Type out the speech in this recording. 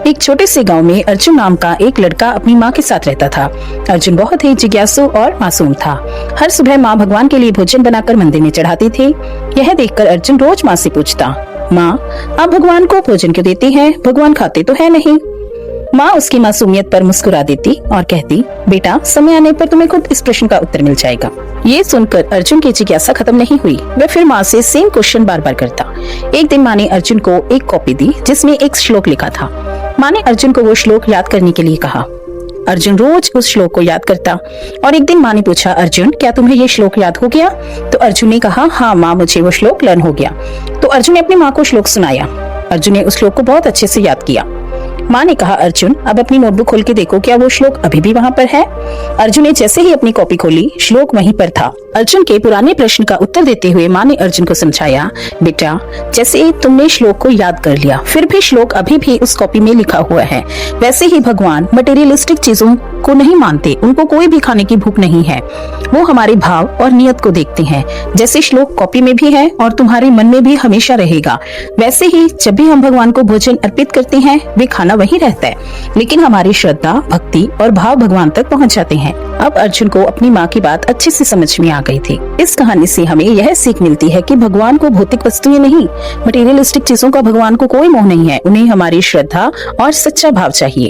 एक छोटे से गांव में अर्जुन नाम का एक लड़का अपनी माँ के साथ रहता था। अर्जुन बहुत ही जिज्ञासु और मासूम था। हर सुबह माँ भगवान के लिए भोजन बनाकर मंदिर में चढ़ाती थी। यह देखकर अर्जुन रोज माँ से पूछता, माँ आप भगवान को भोजन क्यों देती हैं? भगवान खाते तो है नहीं। माँ उसकी मासूमियत पर मुस्कुरा देती और कहती, बेटा समय आने पर तुम्हें खुद इस प्रश्न का उत्तर मिल जाएगा। ये सुनकर अर्जुन की जिज्ञासा खत्म नहीं हुई। वह फिर माँ से सेम क्वेश्चन बार बार करता। एक दिन माँ ने अर्जुन को एक कॉपी दी जिसमें एक श्लोक लिखा था। माँ ने अर्जुन को वो श्लोक याद करने के लिए कहा। अर्जुन रोज उस श्लोक को याद करता और एक दिन माँ ने पूछा, अर्जुन क्या तुम्हें ये श्लोक याद हो गया? तो अर्जुन ने कहा, हाँ माँ मुझे वो श्लोक लर्न हो गया। तो अर्जुन ने अपनी माँ को श्लोक सुनाया। अर्जुन ने उस श्लोक को बहुत अच्छे से याद किया। माँ ने कहा, अर्जुन अब अपनी नोटबुक खोल के देखो, क्या वो श्लोक अभी भी वहाँ पर है? अर्जुन ने जैसे ही अपनी कॉपी खोली, श्लोक वहीं पर था। अर्जुन के पुराने प्रश्न का उत्तर देते हुए माँ ने अर्जुन को समझाया, बेटा जैसे तुमने श्लोक को याद कर लिया, फिर भी श्लोक अभी भी उस कॉपी में लिखा हुआ है। वैसे ही भगवान मटेरियलिस्टिक चीजों को नहीं मानते, उनको कोई भी खाने की भूख नहीं है। वो हमारे भाव और नियत को देखते हैं। जैसे श्लोक कॉपी में भी है और तुम्हारे मन में भी हमेशा रहेगा, वैसे ही जब भी हम भगवान को भोजन अर्पित करते हैं, वे खाना वही रहता है, लेकिन हमारी श्रद्धा, भक्ति और भाव भगवान तक पहुंच जाते हैं। अब अर्जुन को अपनी माँ की बात अच्छे से समझ में आ गई थी। इस कहानी से हमें यह सीख मिलती है कि भगवान को भौतिक वस्तुएं नहीं, मटेरियलिस्टिक चीजों का भगवान को कोई मोह नहीं है। उन्हें हमारी श्रद्धा और सच्चा भाव चाहिए।